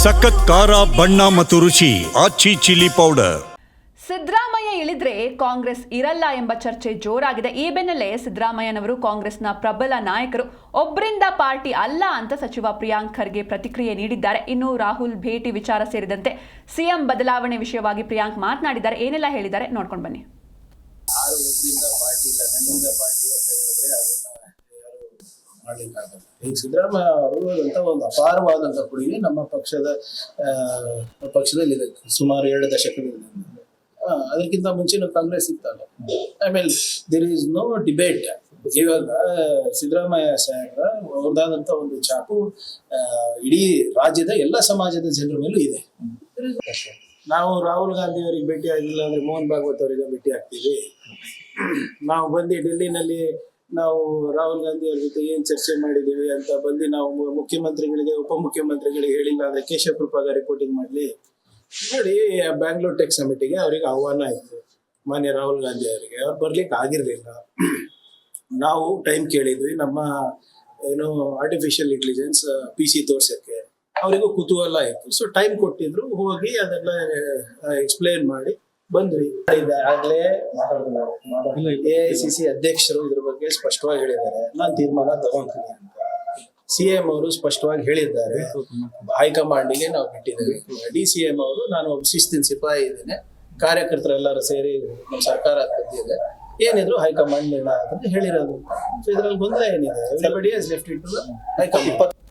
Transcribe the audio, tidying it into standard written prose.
ಸಖತ್ ಖಾರ ಬಣ್ಣ ಮತ್ತು ರುಚಿ ಆಚಿ ಚಿಲ್ಲಿ ಪೌಡರ್. ಸಿದ್ದರಾಮಯ್ಯ ಇಳಿದ್ರೆ ಕಾಂಗ್ರೆಸ್ ಇರಲ್ಲ ಎಂಬ ಚರ್ಚೆ ಜೋರಾಗಿದೆ. ಈ ಬೆನ್ನಲ್ಲೇ ಸಿದ್ದರಾಮಯ್ಯನವರು ಕಾಂಗ್ರೆಸ್ನ ಪ್ರಬಲ ನಾಯಕರು, ಒಬ್ಬರಿಂದ ಪಾರ್ಟಿ ಅಲ್ಲ ಅಂತ ಸಚಿವ ಪ್ರಿಯಾಂಕ್ ಖರ್ಗೆ ಪ್ರತಿಕ್ರಿಯೆ ನೀಡಿದ್ದಾರೆ. ಇನ್ನು ರಾಹುಲ್ ಭೇಟಿ ವಿಚಾರ ಸೇರಿದಂತೆ ಸಿಎಂ ಬದಲಾವಣೆ ವಿಷಯವಾಗಿ ಪ್ರಿಯಾಂಕ್ ಮಾತನಾಡಿದ್ದಾರೆ. ಏನೆಲ್ಲ ಹೇಳಿದ್ದಾರೆ ನೋಡ್ಕೊಂಡು ಬನ್ನಿ. ಈಗ ಸಿದ್ದರಾಮಯ್ಯ ಅವರು ಅಂತ ಒಂದು ಅಪಾರವಾದಂತ ಕೊಡುಗೆ ನಮ್ಮ ಪಕ್ಷದಲ್ಲಿದೆ. ಸುಮಾರು 2 ದಶಕದಿಂದ. ಅದಕ್ಕಿಂತ ಮುಂಚೆನೂ ಕಾಂಗ್ರೆಸ್ ಇತ್ತಲ್ಲ. ಆಮೇಲೆ ದೇರ್ ಈಸ್ ನೋ ಡಿಬೇಟ್. ಇವಾಗ ಸಿದ್ದರಾಮಯ್ಯ ಸಾಹೇಬ್ರ ಅವ್ರದಾದಂತ ಒಂದು ಛಾಪು ಇಡೀ ರಾಜ್ಯದ ಎಲ್ಲ ಸಮಾಜದ ಜನರ ಮೇಲೂ ಇದೆ. ನಾವು ರಾಹುಲ್ ಗಾಂಧಿ ಅವರಿಗೆ ಭೇಟಿ ಆಗಿಲ್ಲ ಅಂದ್ರೆ ಮೋಹನ್ ಭಾಗವತ್ ಅವರಿಗೆ ಭೇಟಿ ಆಗ್ತೀವಿ. ನಾವು ಬಂದು ಡೆಲ್ಲಿನಲ್ಲಿ ನಾವು ರಾಹುಲ್ ಗಾಂಧಿ ಅವ್ರ ಜೊತೆ ಏನ್ ಚರ್ಚೆ ಮಾಡಿದೀವಿ ಅಂತ ಬಂದು ನಾವು ಮುಖ್ಯಮಂತ್ರಿಗಳಿಗೆ, ಉಪಮುಖ್ಯಮಂತ್ರಿಗಳಿಗೆ ಹೇಳಿಲ್ಲ ಅಂದ್ರೆ ಕೇಶವ ಕೃಪಾಗ ರಿಪೋರ್ಟಿಂಗ್ ಮಾಡ್ಲಿ ನೋಡಿ. ಬ್ಯಾಂಗ್ಳೂರ್ ಟೆಕ್ ಸಮಿಟಿಗೆ ಅವರಿಗೆ ಆಹ್ವಾನ ಆಯ್ತು ಮಾನ್ಯ ರಾಹುಲ್ ಗಾಂಧಿ ಅವರಿಗೆ. ಅವ್ರು ಬರ್ಲಿಕ್ಕೆ ಆಗಿರ್ಲಿಲ್ಲ. ನಾವು ಟೈಮ್ ಕೇಳಿದ್ವಿ ನಮ್ಮ ಆರ್ಟಿಫಿಷಿಯಲ್ ಇಂಟೆಲಿಜೆನ್ಸ್ PC ತೋರ್ಸಕ್ಕೆ. ಅವರಿಗೂ ಕುತೂಹಲ ಆಯ್ತು. ಸೊ ಟೈಮ್ ಕೊಟ್ಟಿದ್ರು, ಹೋಗಿ ಅದೆಲ್ಲ ಎಕ್ಸ್ಪ್ಲೇನ್ ಮಾಡಿ ಬಂದ್ವಿ. ಆಗ್ಲೇ AICC ಅಧ್ಯಕ್ಷರು ಇದ್ರ ಬಗ್ಗೆ ಸ್ಪಷ್ಟವಾಗಿ ಹೇಳಿದ್ದಾರೆ, ನಾನು ತೀರ್ಮಾನ ತಗೊಂತೀನಿ ಅಂತ. CM ಅವರು ಸ್ಪಷ್ಟವಾಗಿ ಹೇಳಿದ್ದಾರೆ, ಹೈಕಮಾಂಡಿಗೆ ನಾವು ಬಿಟ್ಟಿದ್ದೇವೆ. DCM ಅವರು, ನಾನು ಶಿಸ್ತಿನ ಸಿಪಾಯಿ ಇದ್ದೇನೆ, ಕಾರ್ಯಕರ್ತರೆಲ್ಲರೂ ಸೇರಿ ನಮ್ಮ ಸರ್ಕಾರ ಬಂದಿದೆ, ಏನಿದ್ರು ಹೈಕಮಾಂಡ್ ನಿರ್ಣಯ ಅಂತ ಹೇಳಿರೋದು. ಸೊ ಇದ್ರಲ್ಲಿ ಗೊಂದಲ ಏನಿದೆ? Everybody has left it to high command.